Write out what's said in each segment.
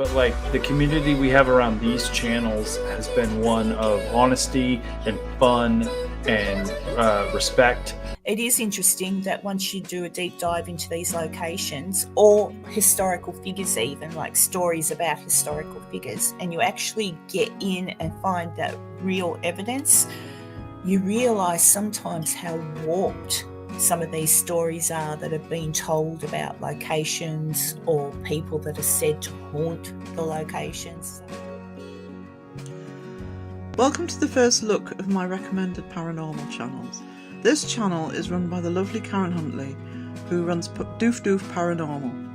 but like the community we have around these channels has been one of honesty and fun and respect. It is interesting that once you do a deep dive into these locations, or historical figures, even like stories about historical figures, and you actually get in and find that real evidence, you realise sometimes how warped some of these stories are that have been told about locations or people that are said to haunt the locations. Welcome to the first look of my recommended paranormal channels. This channel is run by the lovely Karen Huntley, who runs Doof Paranormal.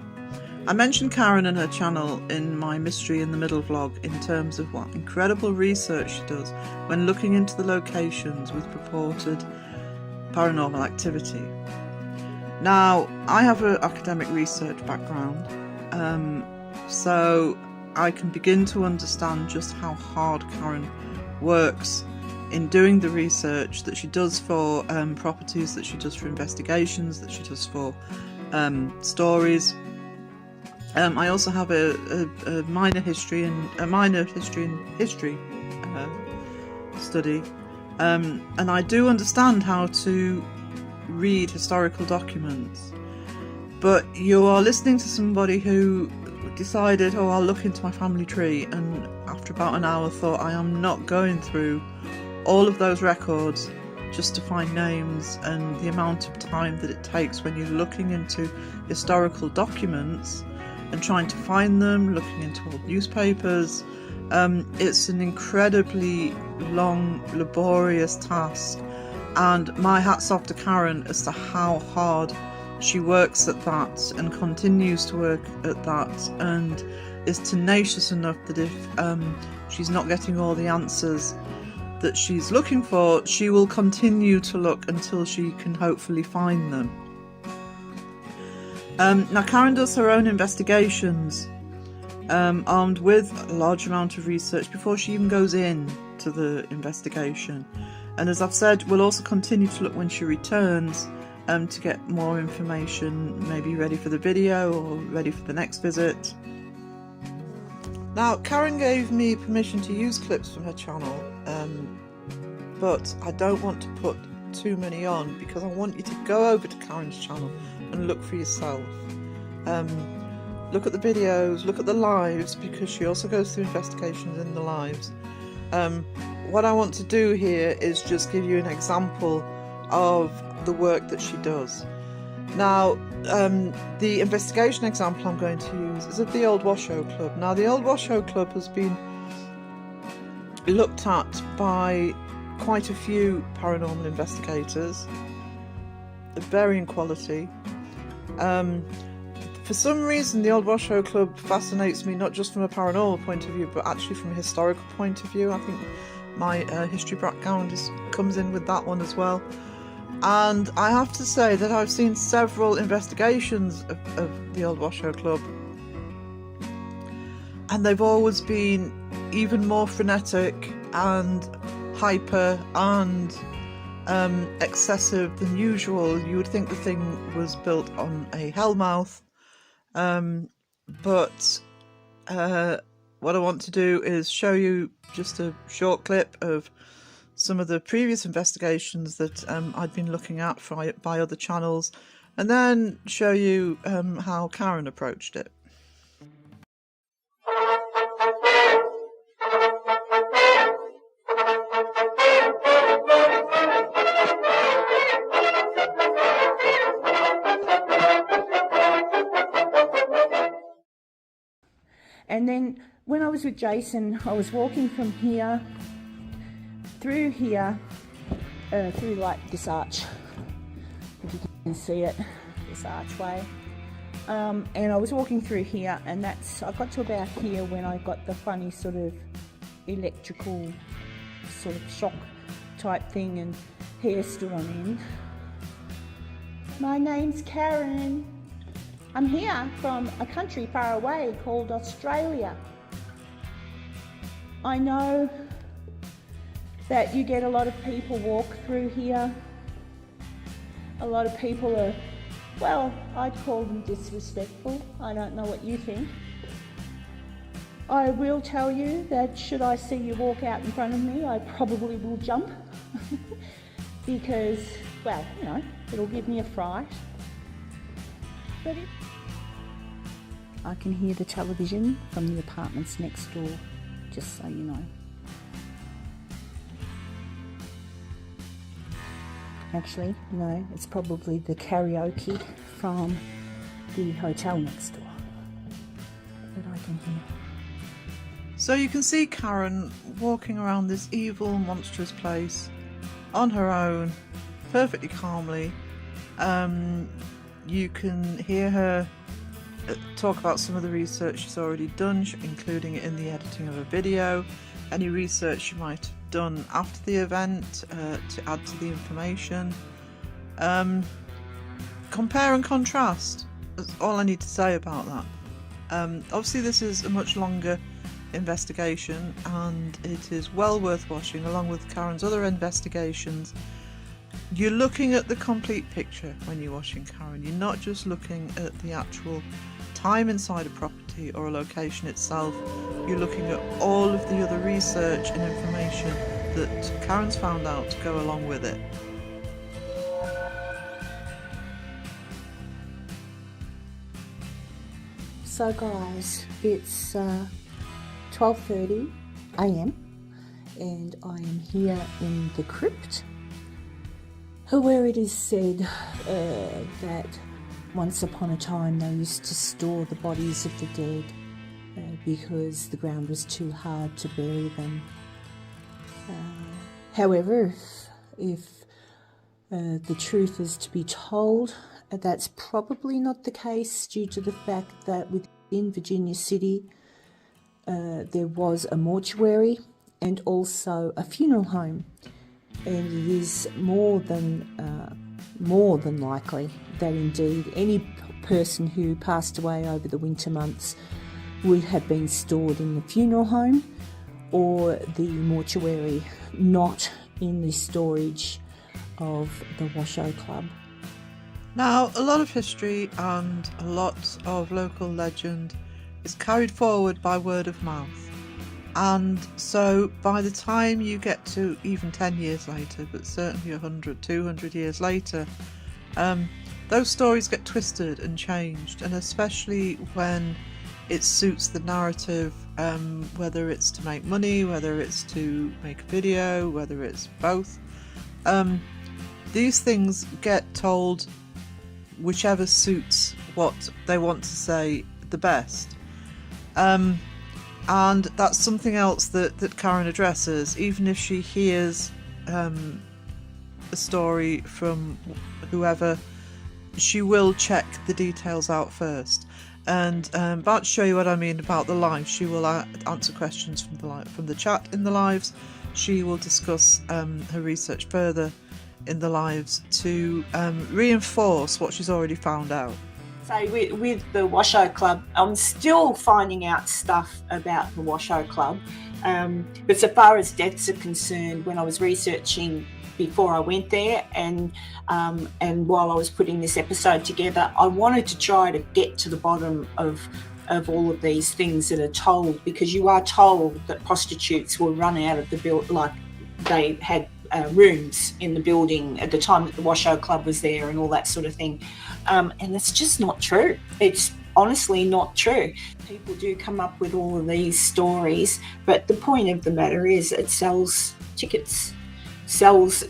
I mentioned Karen and her channel in my Mystery in the Middle vlog in terms of what incredible research she does when looking into the locations with purported paranormal activity. Now, I have an academic research background, so I can begin to understand just how hard Karen works in doing the research that she does for properties, that she does for investigations, that she does for stories. I also have a minor history and history study, and I do understand how to read historical documents. But you are listening to somebody who decided, oh, I'll look into my family tree, and after about an hour thought, I am not going through all of those records just to find names, and the amount of time that it takes when you're looking into historical documents and trying to find them, looking into old newspapers. It's an incredibly long, laborious task, and my hat's off to Karen as to how hard she works at that and continues to work at that, and is tenacious enough that if she's not getting all the answers that she's looking for, she will continue to look until she can hopefully find them. Now, Karen does her own investigations, armed with a large amount of research before she even goes in to the investigation. And as I've said, we'll also continue to look when she returns to get more information, maybe ready for the video or ready for the next visit. Now, Karen gave me permission to use clips from her channel, but I don't want to put too many on because I want you to go over to Karen's channel and look for yourself. Look at the videos, look at the lives, because she also goes through investigations in the lives. What I want to do here is just give you an example of the work that she does. Now, the investigation example I'm going to use is of the Old Washoe Club. Now, the Old Washoe Club has been looked at by quite a few paranormal investigators of varying quality. For some reason, the Old Washoe Club fascinates me, not just from a paranormal point of view, but actually from a historical point of view. I think my history background comes in with that one as well. And I have to say that I've seen several investigations of the Old Washoe Club, and they've always been even more frenetic and hyper and excessive than usual. You would think the thing was built on a hellmouth, but what I want to do is show you just a short clip of some of the previous investigations that I'd been looking at by other channels, and then show you how Karen approached it. And then when I was with Jason, I was walking from here, through here, through like this arch, if you can see it, this archway. And I was walking through here, and I got to about here when I got the funny sort of electrical sort of shock type thing, and hair stood on end. My name's Karen. I'm here from a country far away called Australia. I know that you get a lot of people walk through here. A lot of people are, well, I'd call them disrespectful. I don't know what you think. I will tell you that should I see you walk out in front of me, I probably will jump because, well, you know, it'll give me a fright. But I can hear the television from the apartments next door, just so you know. Actually, no, it's probably the karaoke from the hotel next door that I can hear. So you can see Karen walking around this evil, monstrous place on her own, perfectly calmly. You can hear her talk about some of the research she's already done, including it in the editing of a video, any research she might have done after the event to add to the information. Compare and contrast, that's all I need to say about that. Obviously this is a much longer investigation and it is well worth watching along with Karen's other investigations. You're looking at the complete picture when you're watching Karen. You're not just looking at the actual time inside a property or a location itself. You're looking at all of the other research and information that Karen's found out to go along with it. So guys, it's 12:30 a.m. and I am here in the crypt where it is said that once upon a time they used to store the bodies of the dead because the ground was too hard to bury them. However, if the truth is to be told, that's probably not the case due to the fact that within Virginia City there was a mortuary and also a funeral home, and it is more than likely that indeed any person who passed away over the winter months would have been stored in the funeral home or the mortuary, not in the storage of the Washoe Club. Now, a lot of history and a lot of local legend is carried forward by word of mouth. And so by the time you get to even 10 years later, but certainly 100, 200 years later, those stories get twisted and changed, and especially when it suits the narrative, whether it's to make money, whether it's to make a video, whether it's both. These things get told whichever suits what they want to say the best. And that's something else that Karen addresses. Even if she hears a story from whoever, she will check the details out first. And about to show you what I mean about the live, she will answer questions from the chat in the lives. She will discuss her research further in the lives to reinforce what she's already found out. So with the Washoe Club, I'm still finding out stuff about the Washoe Club. But so far as deaths are concerned, when I was researching before I went there and while I was putting this episode together, I wanted to try to get to the bottom of all of these things that are told, because you are told that prostitutes were run out of the building, like they had rooms in the building at the time that the Washoe Club was there and all that sort of thing. And it's just not true. It's honestly not true. People do come up with all of these stories, but the point of the matter is it sells tickets.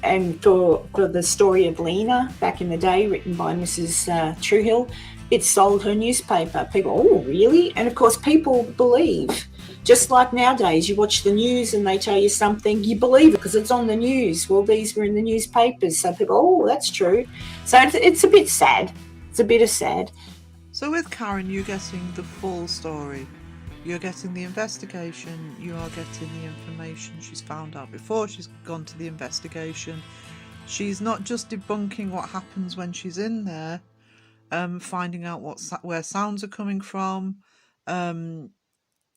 And for the story of Lena back in the day, written by Mrs. Truehill, it sold her newspaper. People, oh, really? And of course, people believe. Just like nowadays, you watch the news and they tell you something, you believe it because it's on the news. Well, these were in the newspapers, so people, oh, that's true. So it's a bit sad. It's a bit of sad. So with Karen, you're getting the full story. You're getting the investigation, you are getting the information she's found out before she's gone to the investigation. She's not just debunking what happens when she's in there, finding out where sounds are coming from.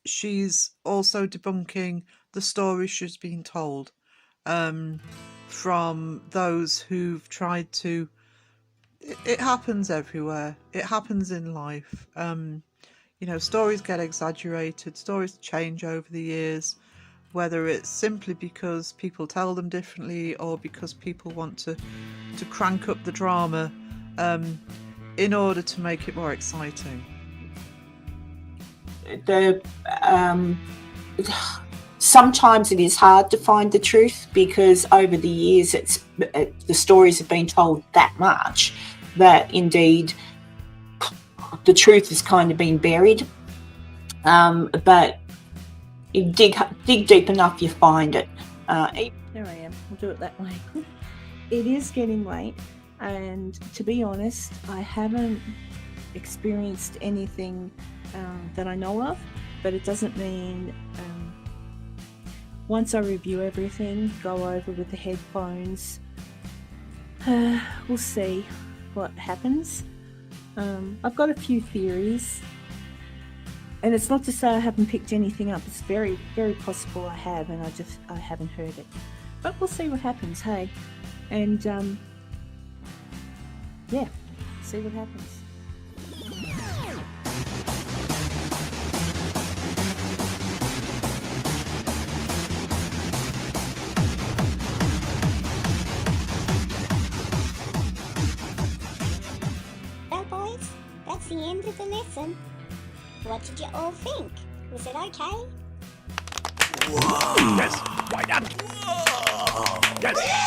She's also debunking the stories she's been told from those who've tried to... It happens everywhere. It happens in life. You know, stories get exaggerated, stories change over the years, whether it's simply because people tell them differently or because people want to crank up the drama in order to make it more exciting. Sometimes it is hard to find the truth because over the years the stories have been told that much that indeed the truth has kind of been buried. But you dig deep enough, you find it. There I am. We'll do it that way. It is getting late, and to be honest, I haven't experienced anything that I know of, but it doesn't mean once I review everything, go over with the headphones, we'll see what happens. I've got a few theories, and it's not to say I haven't picked anything up. It's very, very possible I have, and I haven't heard it. But we'll see what happens, hey? And, yeah, see what happens. Well, boys, that's the end of the lesson. What did you all think? Was it okay? Yes, why not? Yes.